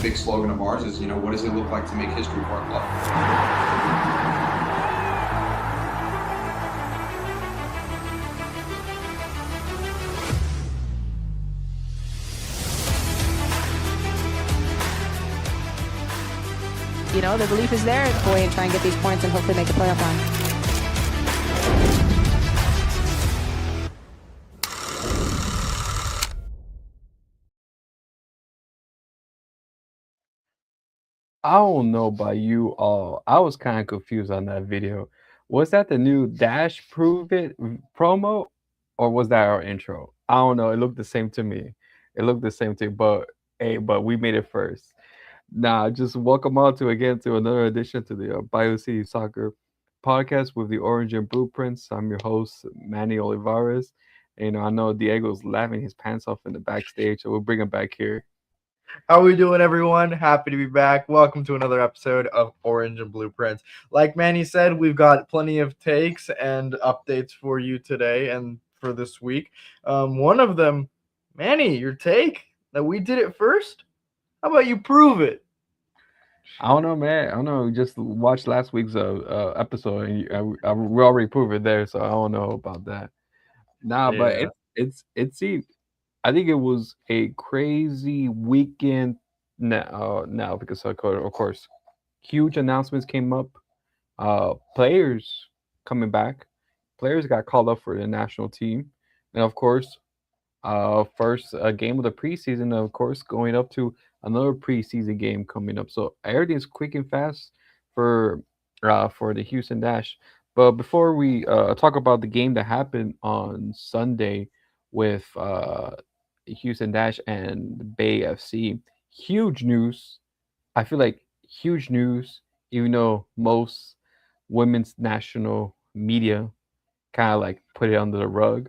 big slogan of ours is, what does it look like to make history for our club? The belief is there to go and try and get these points and hopefully make a playoff run. I don't know about you all. I was kind of confused on that video. Was that the new Dash Prove It promo, or was that our intro? I don't know. It looked the same to me. It looked the same to me, but hey, but we made it first. Nah, just welcome all to another edition to the Bayou City Soccer podcast with the Orange and Blueprints. I'm your host, Manny Olivares. And I know Diego's laughing his pants off in the backstage, so we'll bring him back here. How are we doing, everyone? Happy to be back. Welcome to another episode of Orange and Blueprints. Like Manny said, we've got plenty of takes and updates for you today and for this week. One of them, Manny, your take that we did it first? How about you prove it? I don't know, man. I don't know. Just watched last week's episode, and we already proved it there, so I don't know about that. Nah, but Yeah. it's I think it was a crazy weekend now because of course, huge announcements came up. Players coming back. Players got called up for the national team, and of course, first game of the preseason. Of course, going up to another preseason game coming up. So everything's quick and fast for the Houston Dash. But before we talk about the game that happened on Sunday with Houston Dash and Bay FC, huge news. I feel like huge news, even though most women's national media kind of like put it under the rug,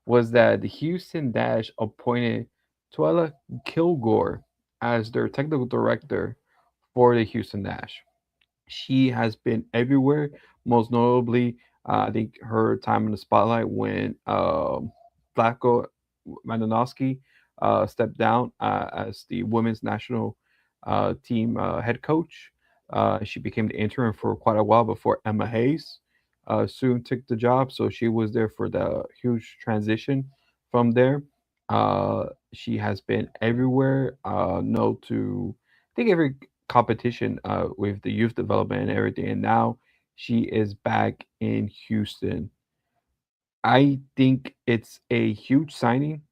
was that the Houston Dash appointed Twila Kilgore as their technical director for the Houston Dash. She has been everywhere, most notably, I think her time in the spotlight when Flaco Mandanowski stepped down as the women's national team head coach. She became the interim for quite a while before Emma Hayes soon took the job. So she was there for the huge transition from there. She has been everywhere, no to I think every competition with the youth development and everything. And now she is back in Houston. I think it's a huge signing.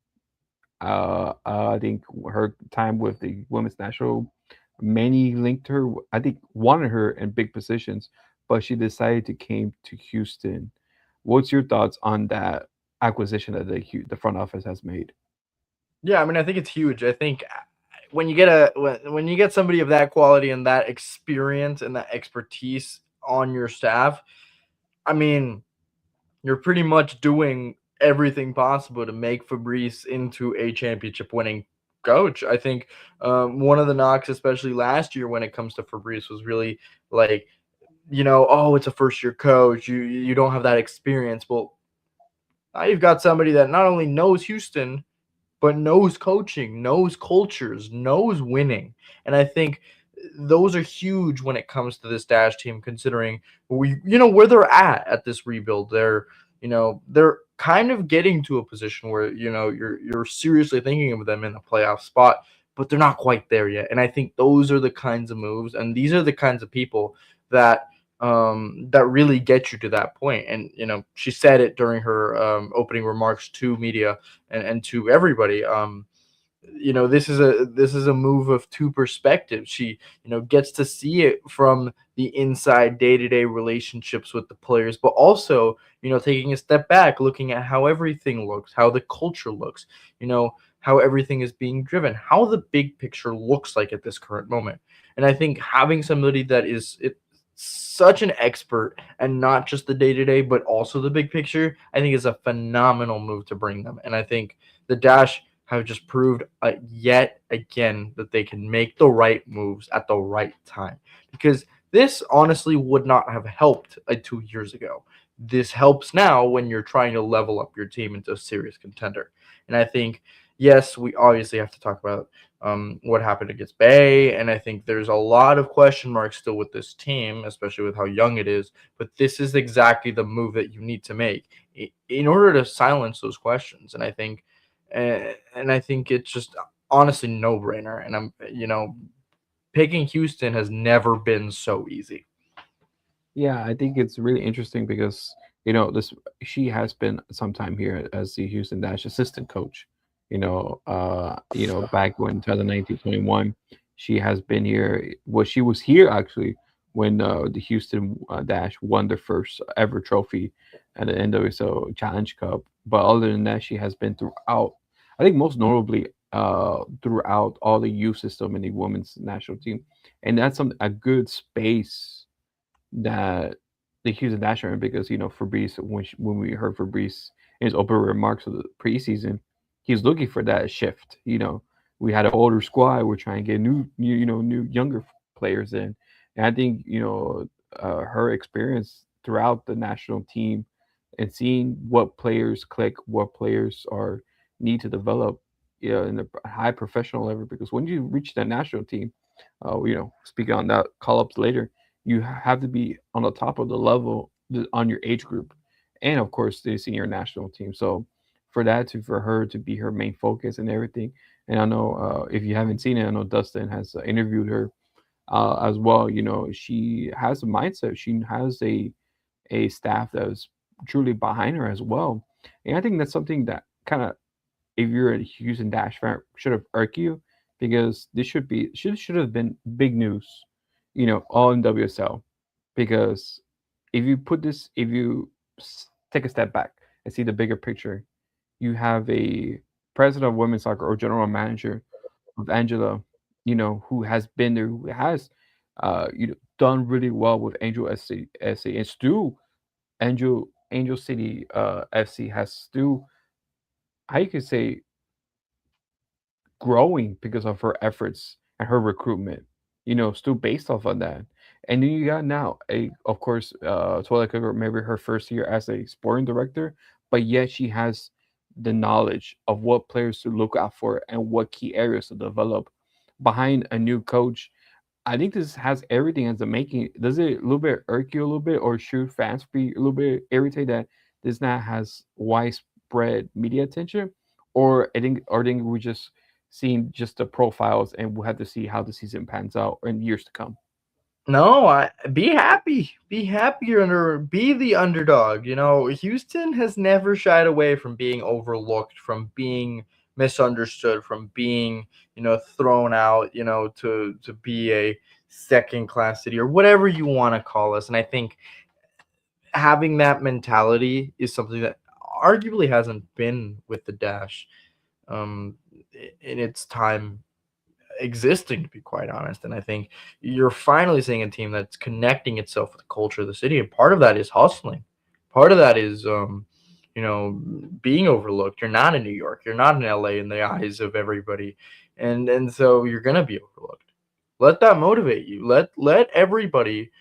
I think her time with the women's national, many linked her. I think wanted her in big positions, but she decided to came to Houston. What's your thoughts on that acquisition that the front office has made? Yeah, I mean, I think it's huge. I think when you get when you get somebody of that quality and that experience and that expertise on your staff, I mean, you're pretty much doing everything possible to make Fabrice into a championship winning coach. I think one of the knocks, especially last year when it comes to Fabrice, was really like, oh, it's a first year coach. You don't have that experience. Well, now you've got somebody that not only knows Houston, but knows coaching, knows cultures, knows winning. And I think those are huge when it comes to this Dash team, considering where they're at this rebuild. They're kind of getting to a position where you're seriously thinking of them in the playoff spot, but they're not quite there yet. And I think those are the kinds of moves, and these are the kinds of people that that really get you to that point. And she said it during her opening remarks to media and to everybody. This is a move of two perspectives. She gets to see it from the inside day-to-day relationships with the players, but also taking a step back, looking at how everything looks, how the culture looks, how everything is being driven, how the big picture looks like at this current moment. And I think having somebody that is such an expert and not just the day-to-day but also the big picture, I think is a phenomenal move to bring them. And I think the Dash have just proved yet again that they can make the right moves at the right time, because this honestly would not have helped 2 years ago. This helps now when you're trying to level up your team into a serious contender. And I think, yes, we obviously have to talk about what happened against Bay, and I think there's a lot of question marks still with this team, especially with how young it is. But this is exactly the move that you need to make in order to silence those questions. And I think it's just honestly no brainer. And picking Houston has never been so easy. Yeah, I think it's really interesting because this she has been some time here as the Houston Dash assistant coach. Back when 2019-21, she has been here. Well, she was here actually when the Houston Dash won their first ever trophy at the NWSL Challenge Cup. But other than that, she has been throughout. I think most notably throughout all the youth system in the women's national team, and that's a good space that the Houston Dash are in because Fabrice when we heard Fabrice in his opening remarks of the preseason, he's looking for that shift. We had an older squad. We're trying to get new younger players in, and I think her experience throughout the national team and seeing what players click, what players are need to develop, in the high professional level. Because when you reach that national team, speaking on that call ups later, you have to be on the top of the level on your age group, and of course the senior national team. So for her to be her main focus and everything. And I know if you haven't seen it, I know Dustin has interviewed her as well. She has a mindset. She has a staff that is truly behind her as well. And I think that's something that kind of, if you're a Houston Dash fan, should have irked you because this should have been big news, all in WSL. Because if you take a step back and see the bigger picture, you have a president of women's soccer or general manager of Angela, who has been there, who has, done really well with Angel SC, and still Angel City FC has still, how you could say, growing because of her efforts and her recruitment, still based off of that. And then you got now of course, Twila Kilgore, maybe her first year as a sporting director, but yet she has the knowledge of what players to look out for and what key areas to develop behind a new coach. I think this has everything as the making. Does it a little bit irk you a little bit, or should fans be a little bit irritated that this not has widespread media attention? Or I think we just seeing just the profiles, and we'll have to see how the season pans out in years to come. No, I be happy. Be happy you're be the underdog. Houston has never shied away from being overlooked, from being misunderstood, from being, thrown out, to be a second class city or whatever you want to call us. And I think having that mentality is something that arguably hasn't been with the Dash in its time existing, to be quite honest. And I think you're finally seeing a team that's connecting itself with the culture of the city, and part of that is hustling. Part of that is being overlooked. You're not in New York, you're not in LA in the eyes of everybody, and so you're gonna be overlooked. Let that motivate you. Let everybody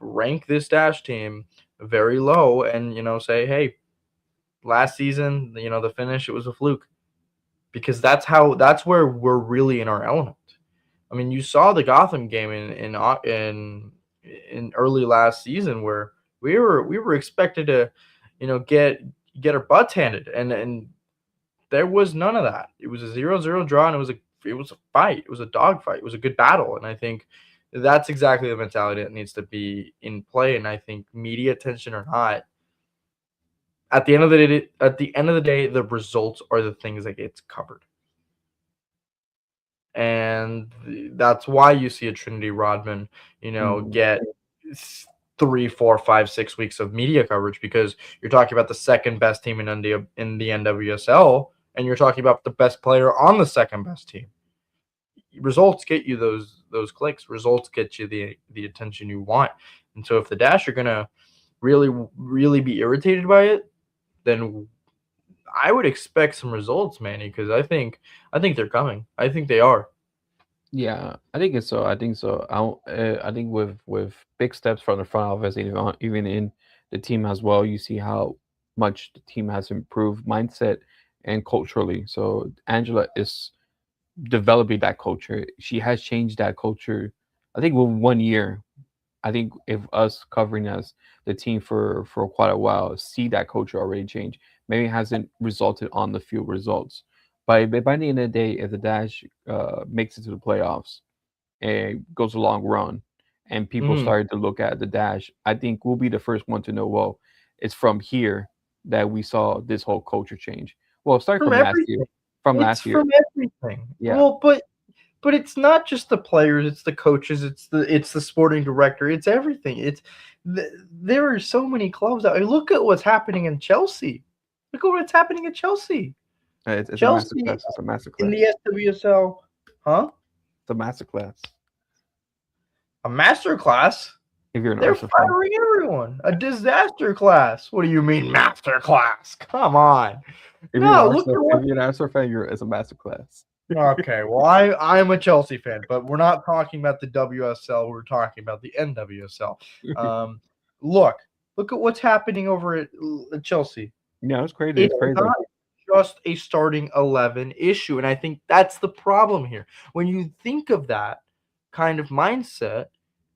rank this Dash team very low, and say, hey, last season, the finish, it was a fluke, because that's where we're really in our element. I mean, you saw the Gotham game in early last season where we were expected to, get our butts handed, and there was none of that. It was a 0-0 draw, and it was a fight. It was a dog fight. It was a good battle, and I think that's exactly the mentality that needs to be in play. And I think media attention or not, at the end of the day, the results are the things that gets covered. And that's why you see a Trinity Rodman, Mhm. get 3, 4, 5, 6 weeks of media coverage, because you're talking about the second best team in the NWSL, and you're talking about the best player on the second best team. Results get you those clicks. Results get you the attention you want. And so if the Dash are gonna really really be irritated by it, then I would expect some results, Manny, because I think they're coming. I think they are. Yeah, I think it's so. I think so. I think with big steps from the front office, even in the team as well, you see how much the team has improved mindset and culturally. So Angela is developing that culture. She has changed that culture. I think with 1 year. I think if us covering as the team for quite a while see that culture already change, maybe it hasn't resulted on the field results. But by the end of the day, if the Dash makes it to the playoffs and goes a long run, and people Mhm. started to look at the Dash, I think we'll be the first one to know. Well, it's from here that we saw this whole culture change. Well, starting From from last year. everything. From It's last year, from everything. yeah. Well, but it's not just the players, it's the coaches, it's the sporting director, it's everything. There are so many clubs out. Look at what's happening in Chelsea. Look at what's happening in Chelsea. It's a master Chelsea class. It's a master in class. the SWSL, huh? It's a master class. A master class. If you're an They're Arsenal fan. firing everyone. A disaster class. What do you mean master class? Come on. No, look at what. If you're an Arsenal fan, it's a masterclass. Okay, well, I'm a Chelsea fan, but we're not talking about the WSL. We're talking about the NWSL. Look at what's happening over at Chelsea. Yeah, it's crazy. It's It's crazy. not just a starting 11 issue, and I think that's the problem here. When you think of that kind of mindset,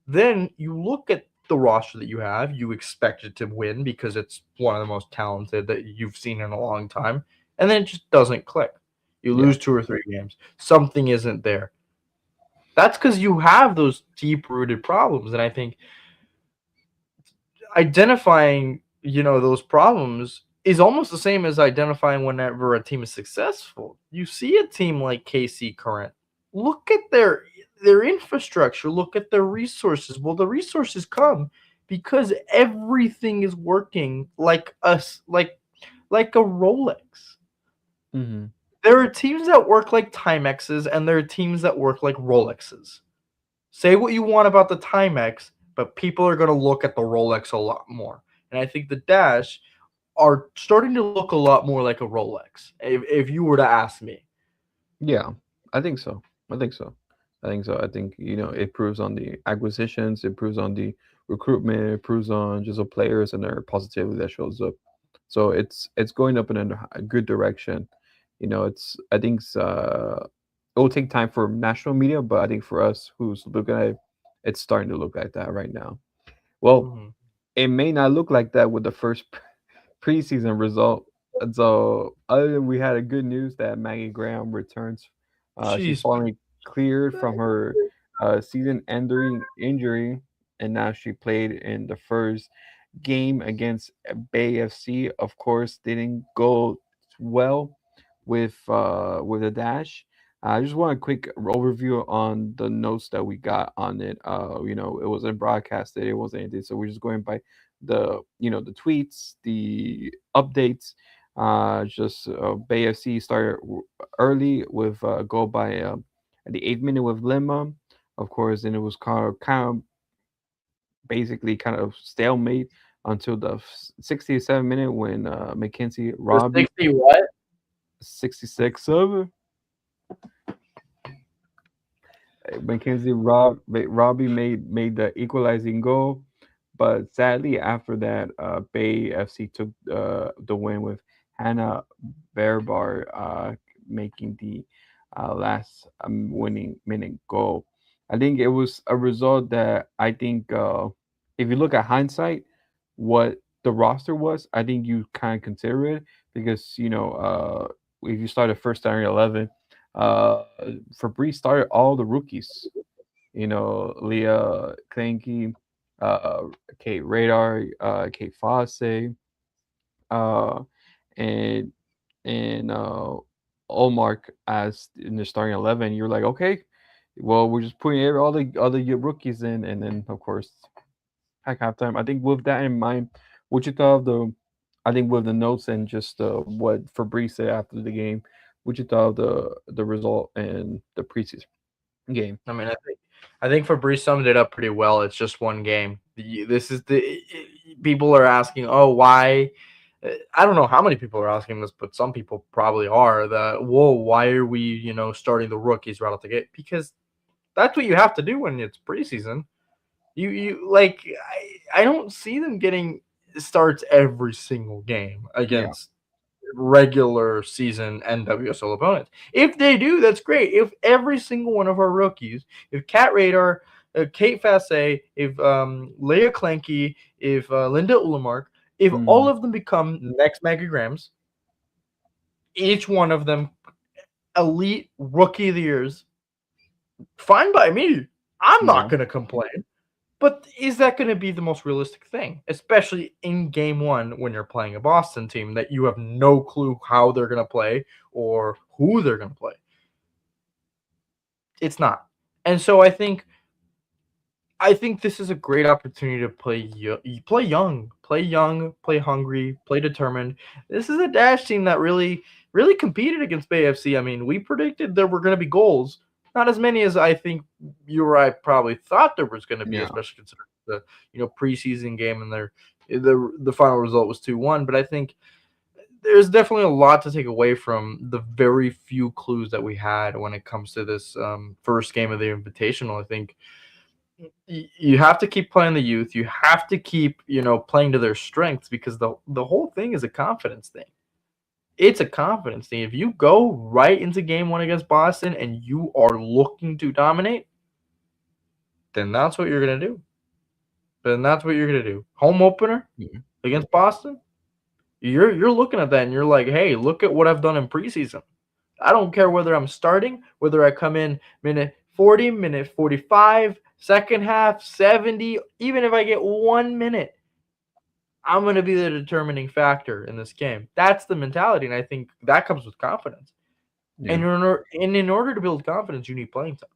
then you look at the roster that you have. You expect it to win because it's one of the most talented that you've seen in a long time, and then it just doesn't click. You Yeah. lose 2 or 3 games. Something isn't there. That's because you have those deep-rooted problems, and I think identifying, those problems is almost the same as identifying whenever a team is successful. You see a team like KC Current. Look at their infrastructure. Look at their resources. Well, the resources come because everything is working like like a Rolex. Mm-hmm. There are teams that work like Timexes, and there are teams that work like Rolexes. Say what you want about the Timex, but people are going to look at the Rolex a lot more. And I think the Dash are starting to look a lot more like a Rolex, if you were to ask me. Yeah, I think so. I think so. I think so. I think it proves on the acquisitions, it proves on the recruitment, it proves on just the players and their positivity that shows up. So it's going up in a good direction. It's I think it will take time for national media, but I think for us who's looking at it, it's starting to look like that right now. Well, Mhm. it may not look like that with the first preseason result. So, other than we had a good news that Maggie Graham returns, she's She's finally cleared from her season-ending injury, and now she played in the first game against Bay FC. Of course, didn't go well with the dash. I just want a quick overview on the notes that we got on it. It wasn't broadcasted, it wasn't anything, so we're just going by the tweets, the updates. Just Bay FC started early with a goal by at the 8th minute with Lima, of course, and it was kind of basically kind of stalemate until the 67th minute when Mackenzie the Robbie 60 what? 66 of Mackenzie Robbie made the equalizing goal, but sadly after that, Bay FC took the win with Hannah Berbar making the last winning minute goal. I think it was a result that I think if you look at hindsight, what the roster was, I think you kind of consider it because if you start at first starting 11, uh, Fabrice started all the rookies. Leah Klenke, uh, Kate Radar, Kate Fosse, uh, and Olmark as in the starting 11. You're like, okay, well, we're just putting all the other rookies in, and then of course at halftime. I think with that in mind, what you thought of the, I think with the notes and just what Fabrice said after the game, what you thought of the result and the preseason game. I mean, I think Fabrice summed it up pretty well. It's just one game. This is people are asking, oh, why? I don't know how many people are asking this, but some people probably are. Whoa, why are we, starting the rookies right out the gate? Because that's what you have to do when it's preseason. You like I don't see them getting starts every single game Yeah. against regular season NWSL opponents. If they do, that's great. If every single one of our rookies, if Kat Radar, Kate Fasse, if Leah Klenke, if Linda Ulemark, if all of them become next Maggie Grahams, each one of them elite rookie of the years, fine by me. I'm not going to complain. But is that going to be the most realistic thing, especially in game one when you're playing a Boston team that you have no clue how they're going to play or who they're going to play? It's not. And so I think this is a great opportunity to play young, play hungry, play determined. This is a Dash team that really competed against Bay FC. I mean, we predicted there were going to be goals. Not as many as I think you or I probably thought there was going to be, especially considering the preseason game and the final result was 2-1. But I think there's definitely a lot to take away from the very few clues that we had when it comes to this first game of the Invitational. I think you have to keep playing the youth. You have to keep playing to their strengths, because the whole thing is a confidence thing. It's a confidence thing. If you go right into game one against Boston and you are looking to dominate, then that's what you're going to do. Home opener against Boston, you're looking at that and you're like, hey, look at what I've done in preseason. I don't care whether I'm starting, whether I come in minute 40, minute 45, second half, 70, even if I get 1 minute. I'm going to be the determining factor in this game. That's the mentality, and I think that comes with confidence. Yeah. And in order to build confidence, you need playing time.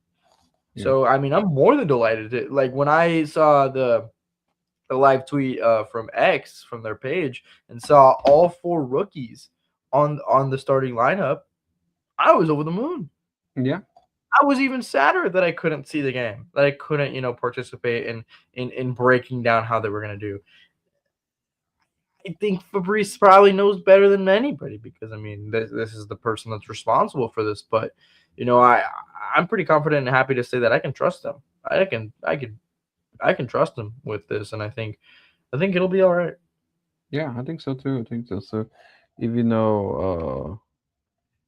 Yeah. So, I mean, I'm more than delighted. Like, when I saw the live tweet from X, from their page, and saw all 4 rookies on the starting lineup, I was over the moon. Yeah. I was even sadder that I couldn't see the game, that I couldn't, participate in breaking down how they were going to do. I think Fabrice probably knows better than anybody, because I mean, this is the person that's responsible for this. But I'm pretty confident and happy to say that I can trust them. I can trust them with this, and I think it'll be all right. Yeah, I think so too. So even though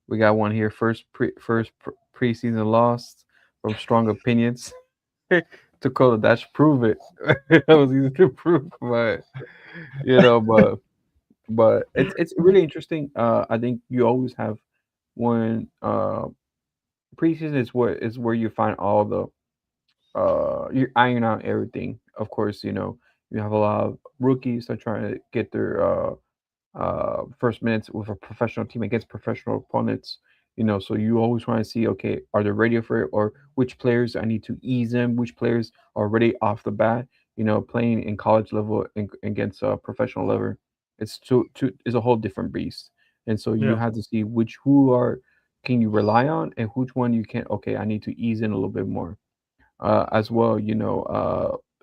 we got one here, first preseason loss from Strong Opinions. Dakota Dash, prove it. That was easy to prove, but but it's really interesting. I think you always have when preseason is where you find all the you iron out everything. Of course, you have a lot of rookies that are trying to get their first minutes with a professional team against professional opponents. So you always want to see, okay, are they ready for it, or which players I need to ease them, which players are already off the bat. Playing in college level against a professional level, it's is a whole different beast. And so you have to see who can you rely on, and which one you can't. Okay, I need to ease in a little bit more, as well.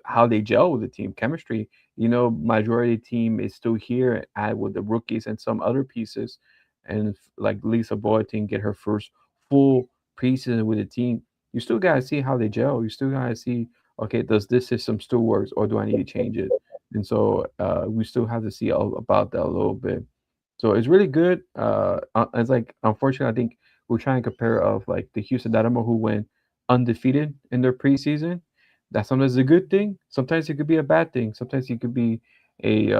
How they gel with the team chemistry. Majority team is still here, add with the rookies and some other pieces, and like Lisa Boateng get her first full preseason with the team. You still gotta see how they gel. You still gotta see, okay, does this system still works, or do I need to change it? And so we still have to see about that a little bit. So it's really good. It's like, unfortunately, I think we're trying to compare of like the Houston Dynamo, who went undefeated in their preseason. That sometimes is a good thing. Sometimes it could be a bad thing. Sometimes it could be a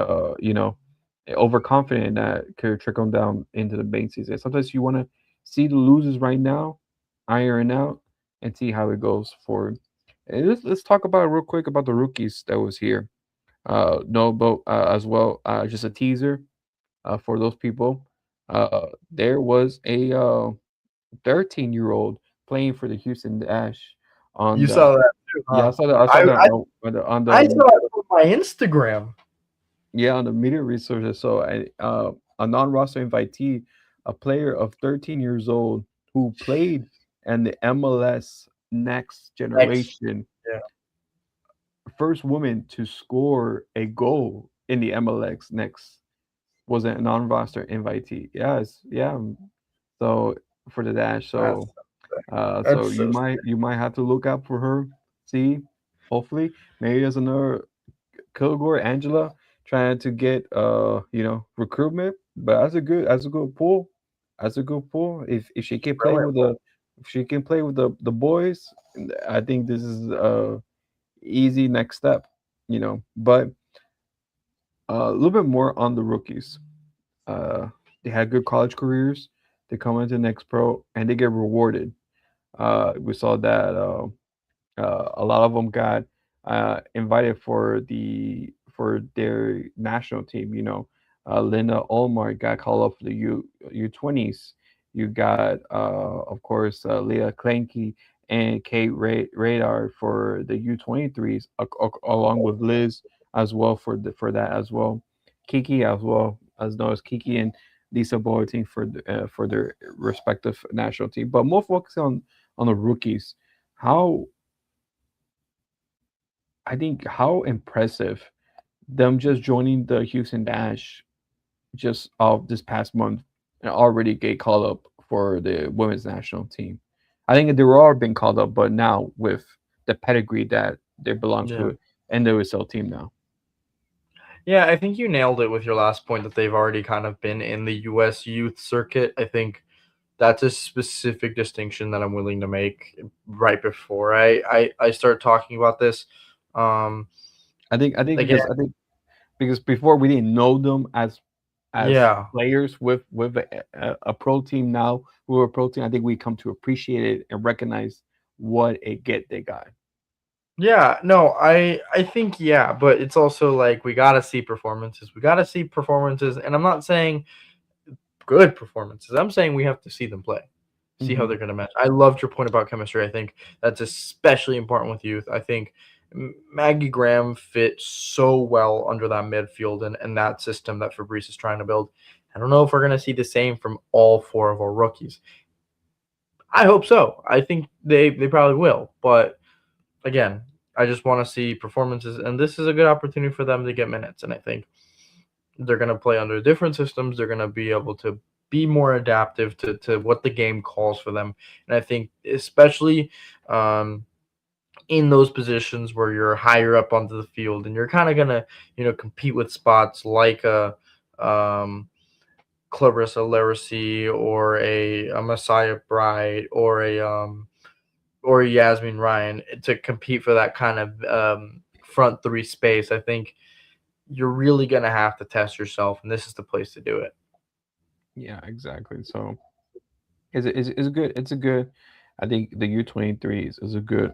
overconfident that could trickle down into the main season. Sometimes you want to see the losers right now, iron out, and see how it goes forward. And let's talk about real quick about the rookies that was here. As well. Just a teaser for those people. There was a 13-year-old playing for the Houston Dash. You saw that too, huh? Yeah, I saw that. I saw it on my Instagram. Yeah, on the media resources. So a non-roster invitee, a player of 13 years old who played in the MLS Next Generation. Yeah. First woman to score a goal in the MLS Next was a non-roster invitee. Yes, yeah. So for the Dash, so you might have to look out for her. See, hopefully, maybe there's another Kilgore Angela trying to get recruitment. But as a good pull, as a good pull, if she can play Brilliant. with if she can play with the boys, I think this is a easy next step, you know. But a little bit more on the rookies. Uh, they had good college careers. They come into next pro and they get rewarded. We saw that a lot of them got invited for their national team. You know, Linda Olmar got called up for the U20s. You got, of course, Leah Klenke and Kate Radar for the U23s, along with Liz as well for that as well. Kiki as well as known as Kiki and Lisa Boateng for their respective national team. But more focus on the rookies. How I think how impressive them just joining the Houston Dash just of this past month and already get called up for the women's national team. I think they were all being called up, but now with the pedigree that they belong Yeah. to and the WSL team now. Yeah, I think you nailed it with your last point that they've already kind of been in the U.S. youth circuit. I think that's a specific distinction that I'm willing to make right before I start talking about this. Um, I think again, because before we didn't know them as yeah, players with a pro team. Now we're a pro team. I think we come to appreciate it and recognize what a get they got. yeah, no, I think yeah, but it's also like we gotta see performances. We gotta see performances, and I'm not saying good performances. I'm saying we have to see them play, see how Hmm. they're going to match. I loved your point about chemistry. I think that's especially important with youth. I think Maggie Graham fits so well under that midfield and that system that Fabrice is trying to build. I don't know if we're going to see the same from all four of our rookies. I hope so. I think they probably will. But again, I just want to see performances, and this is a good opportunity for them to get minutes. And I think they're going to play under different systems. They're going to be able to be more adaptive to what the game calls for them. And I think especially in those positions where you're higher up onto the field and you're kind of going to, compete with spots like a Clarissa Laracy or a Messiah Bride or a Yasmin Ryan to compete for that kind of front three space. I think you're really going to have to test yourself, and this is the place to do it. Yeah, exactly. So it's a good. It's a good. I think the U23s is a good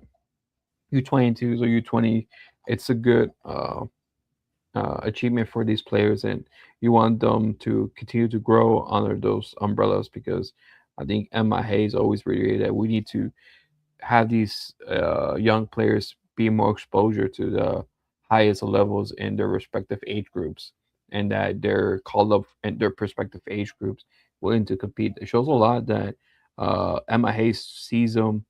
U22s or U20. It's a good achievement for these players, and you want them to continue to grow under those umbrellas because I think Emma Hayes always reiterated that we need to have these young players be more exposure to the highest levels in their respective age groups, and that they're called up in their respective age groups willing to compete. It shows a lot that Emma Hayes sees them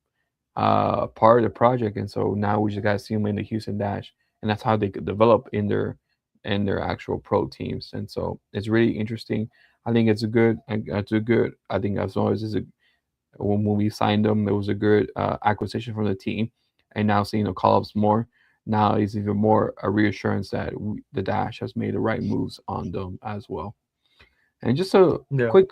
part of the project, and so now we just got to see them in the Houston Dash, and that's how they could develop in their actual pro teams. And so it's really interesting. I think it's a good. It's a good. I think as long as it's a when we signed them, it was a good acquisition from the team. And now seeing the call-ups more, now is even more a reassurance that the Dash has made the right moves on them as well. And just a Yeah. quick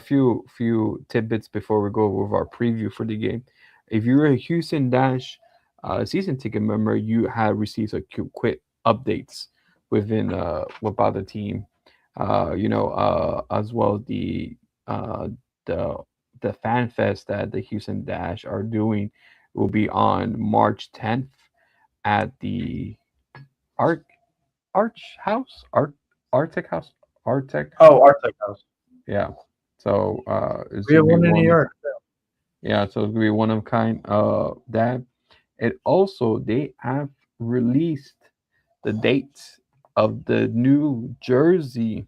few tidbits before we go over our preview for the game. If you're a Houston Dash season ticket member, you have received a quick updates within about the team. As well uh, the the fan fest that the Houston Dash are doing will be on March 10th at the Art Arch House Art Artec House Artec Oh, House. Arctic House. Yeah. So it's We gonna have be one in New one. York. Yeah. So it's gonna be one of kind. That it also they have released the dates of the new jersey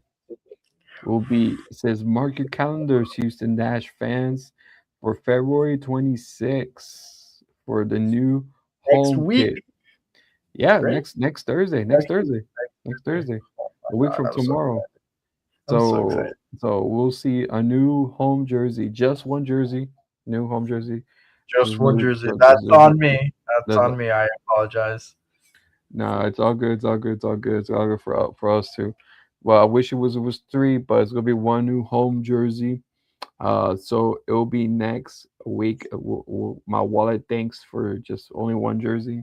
will be it says mark your calendars, Houston Dash fans, for February 26th for the new Next home week, kit. Yeah, right? next Thursday, Next week. next Thursday, Oh a my week God, from I'm so tomorrow. I'm so excited. So we'll see a new home jersey, just one jersey, new home jersey. This Just is one new. jersey. That's on me. That's The, on me. I apologize. no, it's all good. It's all good. It's all good. It's all good for us too. Well, I wish it was 3, but it's gonna be 1 new home jersey. So it'll be next week. My wallet thanks for just only 1 jersey.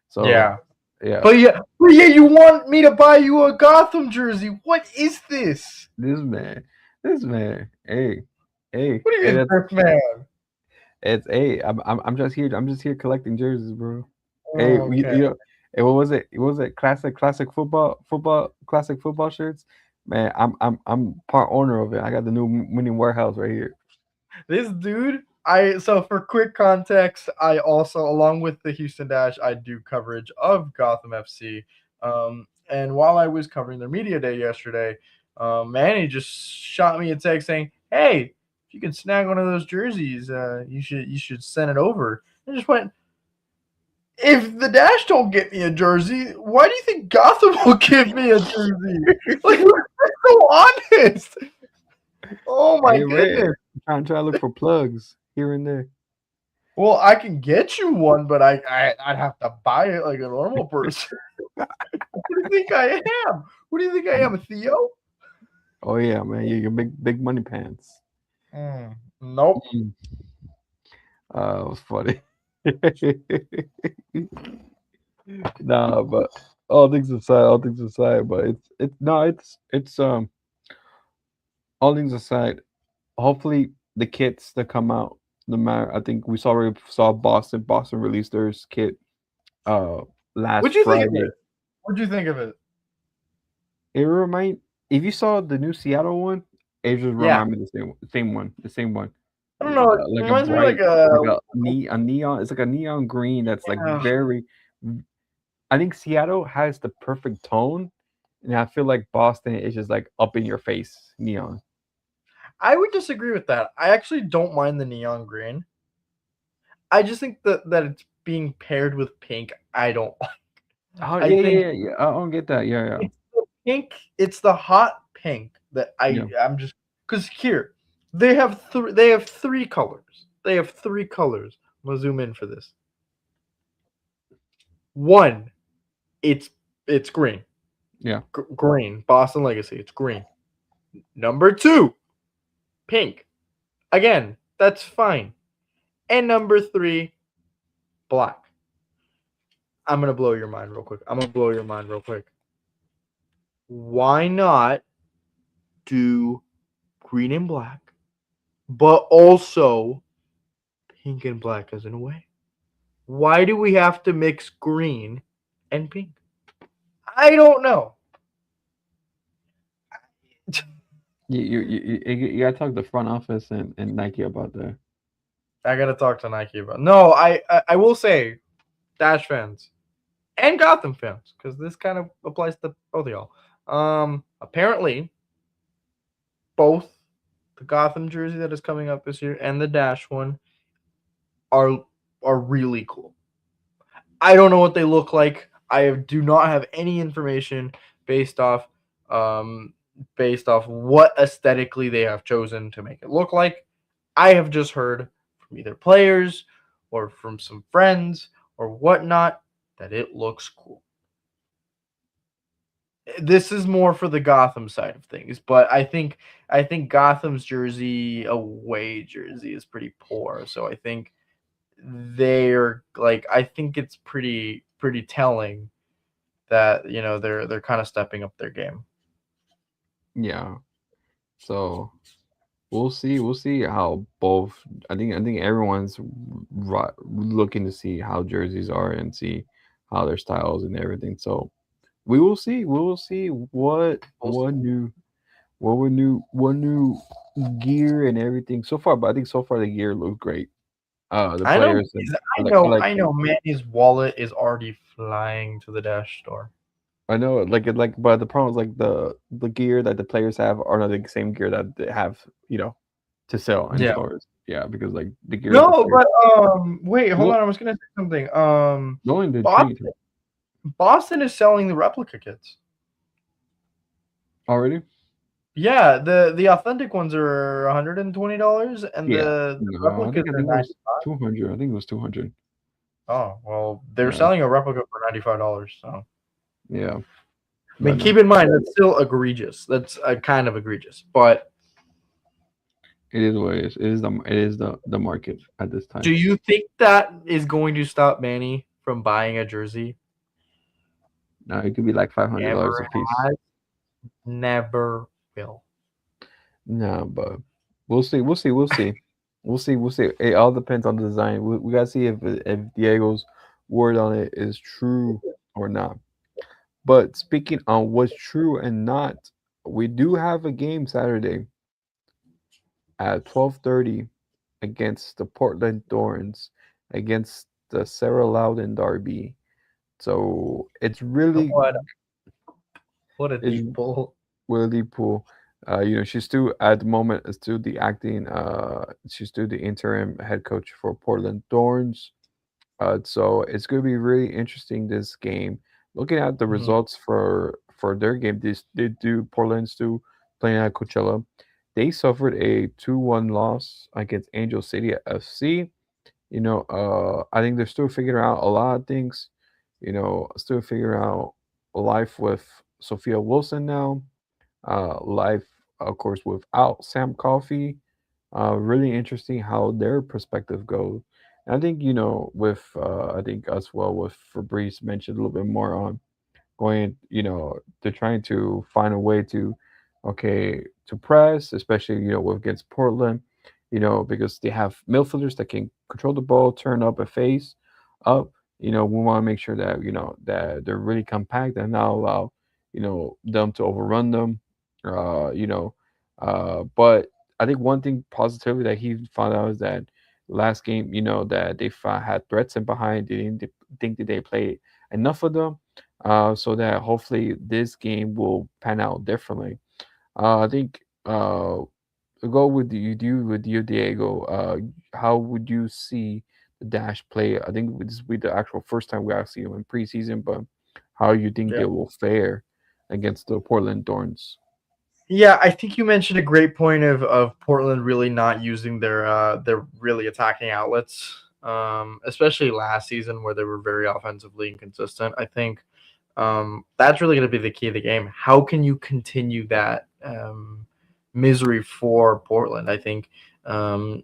So Yeah. yeah, But yeah, you want me to buy you a Gotham jersey? What is this? this man, this man, hey, hey, What hey, is this, man? it's hey, I'm just here. I'm just here collecting jerseys, bro. Hey, Oh, okay. you know, hey, what was it? What was it? Classic classic football shirts. Man, I'm part owner of it. I got the new mini warehouse right here. This dude, so for quick context, I also, along with the Houston Dash, I do coverage of Gotham FC. And while I was covering their media day yesterday, Manny just shot me a text saying, "Hey, if you can snag one of those jerseys, you should send it over." I just went, if the Dash don't get me a jersey, why do you think Gotham will give me a jersey? Like, we're so honest. Oh my Hey, Ray, goodness. trying to look for plugs here and there. Well, I can get you one, but I'd have to buy it like a normal person. What do you think I am? What do you think I am, a Theo? Oh yeah, man, your big money pants. Nope. It was funny. Nah, but all things aside, but it's all things aside. Hopefully, the kits that come out, no matter. I think we already saw Boston. Boston released their kit last What'd you think of Friday. it? What'd you think of it? It remind if you saw the new Seattle one, it just Yeah. remind me of the same one. I don't know. It Like a reminds me bright, like a. like a neon. It's like a neon green that's like Yeah. very. I think Seattle has the perfect tone, and I feel like Boston is just like up in your face neon. I would disagree with that. I actually don't mind the neon green. I just think that it's being paired with pink. I don't. Oh I think yeah. I don't get that. Yeah. it's the pink. It's the hot pink that Yeah. I'm just because here they have they have 3 colors. They have 3 colors. I'm gonna zoom in for this. One, it's green. Yeah. Green. Boston Legacy. It's green. Number 2, pink. Again, that's fine. And number 3, black. I'm gonna blow your mind real quick. Why not do green and black, but also pink and black as in a way? Why do we have to mix green and pink? I don't know. You gotta talk to the front office and Nike about that. I gotta talk to Nike about. No, I will say, Dash fans and Gotham fans, because this kind of applies to both of y'all. Apparently, both the Gotham jersey that is coming up this year and the Dash one are really cool. I don't know what they look like. I do not have any information based off what aesthetically they have chosen to make it look like. I have just heard from either players or from some friends or whatnot that it looks cool. This is more for the Gotham side of things, but I think Gotham's away jersey is pretty poor. So I think they're like, I think it's pretty telling that they're kind of stepping up their game. Yeah. So we'll see how both. I think everyone's looking to see how jerseys are and see how their styles and everything. So we will see. What new gear and everything so far. But I think so far the gear looks great. The I know, players. And, I know. Manny's wallet is already flying to the Dash store. I know, but the problem is like the gear that the players have are not the same gear that they have, to sell in stores. Yeah, because like the gear. No, but wait, hold on. I was gonna say something. Knowing the Boston is selling the replica kits already. Yeah, the authentic ones are $120, and the replicas I are think it was 95. 200. I think it was 200. Oh well, they're selling a replica for $95. So yeah, I mean, But no, keep in mind that's still egregious. That's kind of egregious, but it is what it is. It is the market at this do time. you think that is going to stop Manny from buying a jersey? Now it could be like $500 a Never piece. has, never will. No, but we'll see. We'll see. We'll see. We'll see. We'll see. It all depends on the design. We gotta see if Diego's word on it is true or not. But speaking on what's true and not, we do have a game Saturday at 12:30 against the Portland Thorns against the Sarah Loudon Derby. So What what a it's deep pull. really cool. She's still at the moment is still the acting. She's still the interim head coach for Portland Thorns. So it's going to be really interesting this game. Looking at the Mhm. results for their game, they do Portland's still playing at Coachella. They suffered a 2-1 loss against Angel City FC. I think they're still figuring out a lot of things. Still figuring out life with Sophia Wilson now. Life, of course, without Sam Coffey. Really interesting how their perspective goes. And I think I think as well with Fabrice mentioned a little bit more on going. They're trying to find a way to, okay, to press, especially with against Portland. Because they have midfielders that can control the ball, turn up a face up. We want to make sure that that they're really compact and not allow them to overrun them. Uh, you know, but I think one thing positively that he found out is that last game, that they had threats in behind. They didn't think that they played enough of them, so that hopefully this game will pan out differently. I think to go with you, Diego. How would you see the Dash play? I think this will be the actual first time we actually see them in preseason, but how you think they Yeah. will fare against the Portland Thorns? Yeah, I think you mentioned a great point of Portland really not using their really attacking outlets, especially last season where they were very offensively inconsistent. I think that's really going to be the key of the game. How can you continue that misery for Portland? I think um,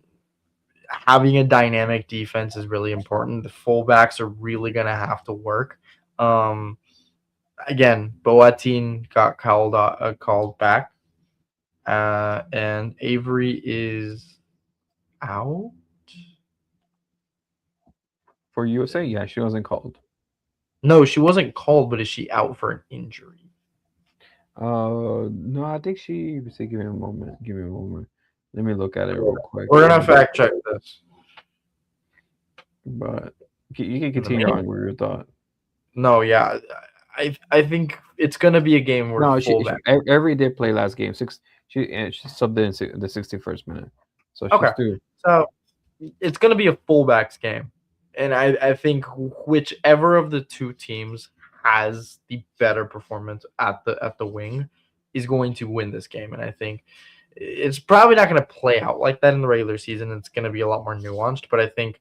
having a dynamic defense is really important. The fullbacks are really going to have to work. Um, Again, Boateng got called back, and Avery is out. For USA, yeah, she wasn't called. No, she wasn't called, but is she out for an injury? No, I think she. Say, give me a moment. Give me a moment. Let me look at it real quick. We're gonna fact check this. But you can In the continue on meantime, with your thought. no, yeah, I think it's gonna be a game where No, fullback. every day play last game. She subbed in the 61st minute, so she's Okay, still. so it's gonna be a fullbacks game, and I think whichever of the two teams has the better performance at the wing is going to win this game, and I think it's probably not going to play out like that in the regular season. It's going to be a lot more nuanced, but I think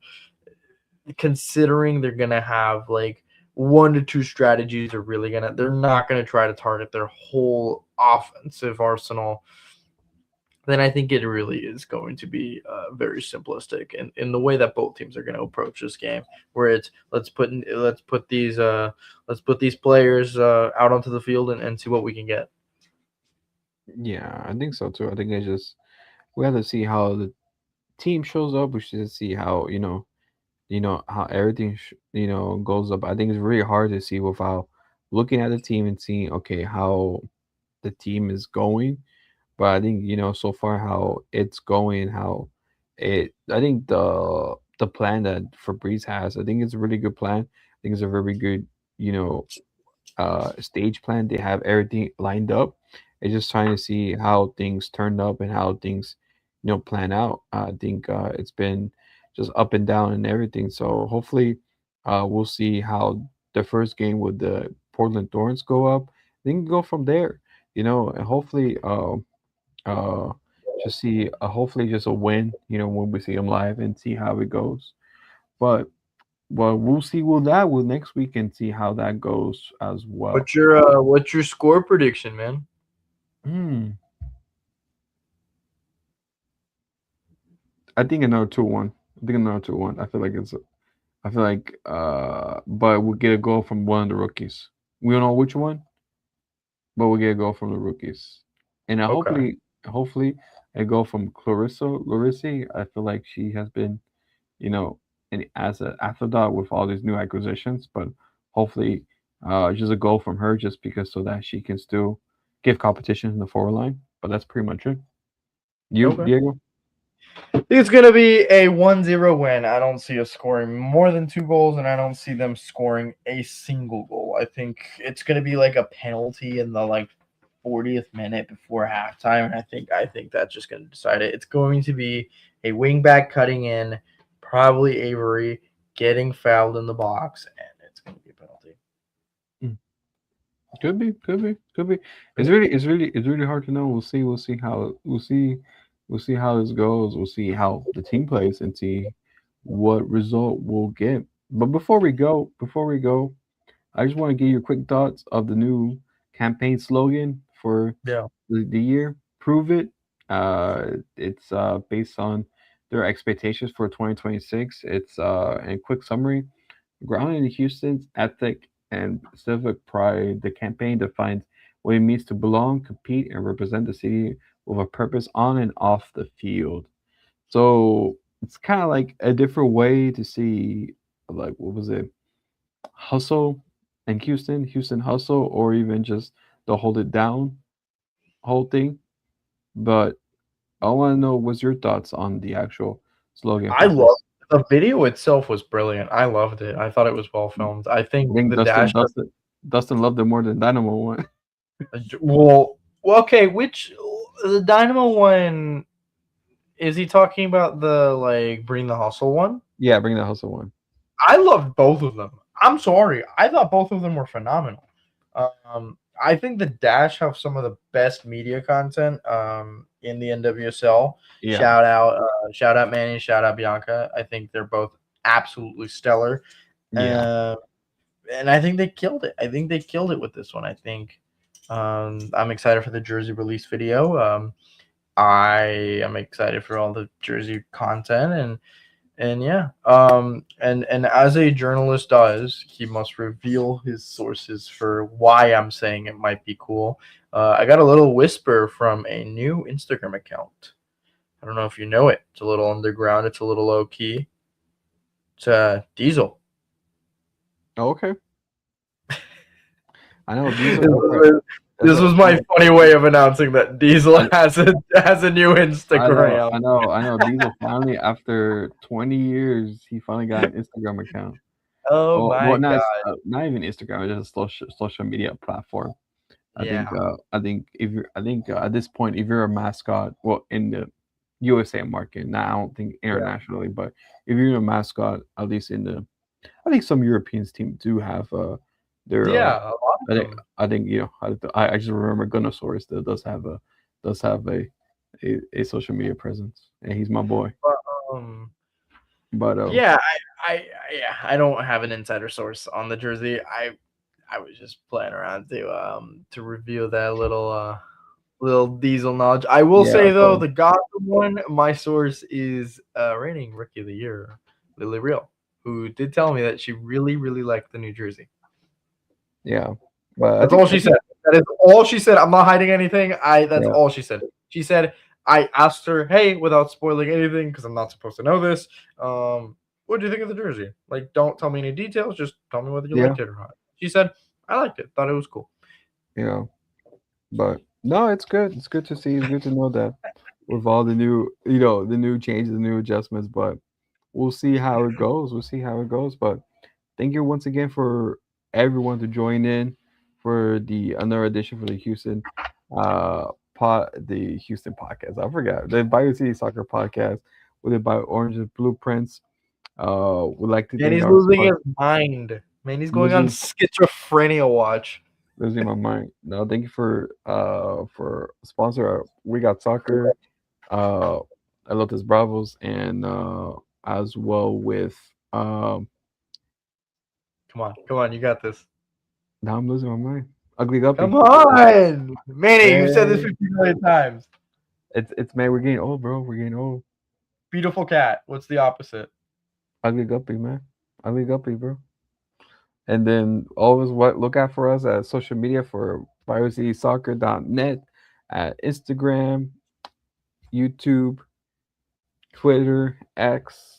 considering they're going to have like one to two strategies, they're not going to try to target their whole offensive arsenal. Then I think it really is going to be very simplistic in the way that both teams are going to approach this game, where it's let's put these players out onto the field and see what we can get. Yeah, I think so too. I think it's just we have to see how the team shows up. We should see how how everything goes up. I think it's really hard to see without looking at the team and seeing okay how the team is going. But I think so far how it's going, how it. I think the plan that Fabrice has, I think it's a really good plan. I think it's a very good you know stage plan. They have everything lined up. It's just trying to see how things turned up and how things plan out. I think it's been just up and down and everything. So hopefully we'll see how the first game with the Portland Thorns go up. Then go from there. And hopefully uh just see hopefully just a win when we see them live and see how it goes. But well, we'll see with that with next week and see how that goes as well. What's your score prediction, man? Hmm. I think another 2-1. I think another 2-1. I feel like it's. I feel like. But we'll get a goal from one of the rookies. We don't know which one, but we'll get a goal from the rookies, and Okay. hopefully, a goal from Larissa. I feel like she has been, you know, and as an afterthought with all these new acquisitions, but hopefully, just a goal from her, just because so that she can still give competition in the forward line. But that's pretty much it. You, Okay. Diego? I think it's gonna be a 1-0 win. I don't see us scoring more than 2 goals, and I don't see them scoring a single goal. I think it's gonna be like a penalty in the 40th minute before halftime, and I think that's just gonna decide it. It's going to be a wingback cutting in, probably Avery getting fouled in the box, and it's gonna be a penalty. Could be, could be, could be. It's really hard to know. We'll see how, we'll see how this goes. We'll see how the team plays and see what result we'll get. But before we go, I just want to give you quick thoughts of the new campaign slogan for Yeah. the year. Prove it. It's based on their expectations for 2026. It's in quick summary. Grounded in Houston's ethic and civic pride, the campaign defines what it means to belong, compete, and represent the city with a purpose on and off the field. So it's kind of like a different way to see, like, what was it? Hustle in Houston hustle, or even just the hold it down whole thing. But I want to know what's your thoughts on the actual slogan I for love this. the video itself was brilliant. I loved it. I thought it was well filmed. I I think think the dash. Dustin loved it more than Dynamo one. Well, okay. Which the Dynamo one is he talking about? The Bring the Hustle one? Yeah, bring the hustle one. I loved both of them. I'm sorry. I thought both of them were phenomenal. I think the Dash have some of the best media content in the NWSL. Yeah. Shout out Manny, shout out Bianca. I think they're both absolutely stellar. Yeah. Uh, and I think they killed it. I think they killed it with this one. I think I'm excited for the jersey release video. I am excited for all the jersey content and yeah. And as a journalist does, he must reveal his sources for why I'm saying it might be cool. I got a little whisper from a new Instagram account. I don't know if you know it. It's a little underground. It's a little low key. It's Diesel. Oh, okay. I know this, Diesel. Okay. was my funny way of announcing that Diesel I, has a new Instagram. I know. Diesel finally, after 20 years, he finally got an Instagram account. Oh my Well, not god. not even Instagram, it's just a social media platform. Yeah. I think if you're, I think at this point, if you're a mascot, well, in the USA market, now I don't think Yeah. internationally, but if you're a mascot, at least in the, I think some Europeans team do have their Yeah, a lot of them. I think I just remember Gunnosaurus that does have a social media presence, and he's my boy. But, um But yeah, I don't have an insider source on the jersey. I was just playing around to reveal that little Diesel knowledge. I will yeah, say though, so the Gotham one, my source is reigning rookie of the year, Lily Real, who did tell me that she really, really liked the New Jersey. yeah, but That's all I she think said. That is all she said. I'm not hiding anything. That's yeah, all she said. She said I asked her, hey, without spoiling anything, because I'm not supposed to know this. What do you think of the jersey? Like, don't tell me any details. Just tell me whether you yeah, liked it or not. She said, I liked it. Thought it was cool. yeah. But no, it's good. It's good to see. It's good to know that with all the new, the new changes, the new adjustments. But we'll see how it goes. We'll see how it goes. But thank you once again for everyone to join in for the another edition for the uh the Houston podcast. I forgot the Bayou City Soccer podcast with it by Orange Blueprints. Would like to Man, thank he's our losing his mind. Man, he's going on losing schizophrenia watch. losing my mind. No, thank you for sponsor. We got soccer. Uh, Elotes Bravos, and as well with Come on, you got this. Now I'm losing my mind. Ugly Guppy. Come on, Manny. You said this Hey. 50 million times. It's man. We're getting old, bro. We're getting old. Beautiful cat. What's the opposite? Ugly Guppy, man. Ugly Guppy, bro. And then always look out for us at social media for BioCitySoccer.net, at Instagram, YouTube, Twitter, X,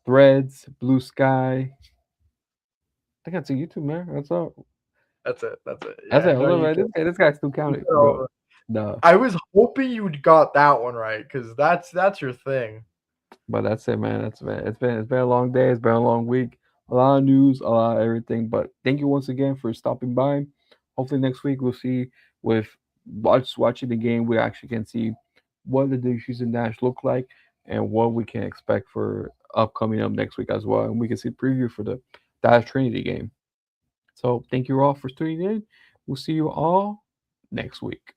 Threads, Blue Sky. I think that's a YouTube, man. That's all. That's it. That's Yeah, it. no, Hold on, you man. can- This guy's still counting. said all Bro. No. I was hoping you got that one right because that's your thing. But that's it, man. It's been a long day. It's been a long week. A lot of news, a lot of everything. But thank you once again for stopping by. Hopefully next week we'll see with watching the game, we actually can see what the season dash look like and what we can expect for upcoming up next week as well. And we can see preview for the Dash Trinity game. So thank you all for tuning in. We'll see you all next week.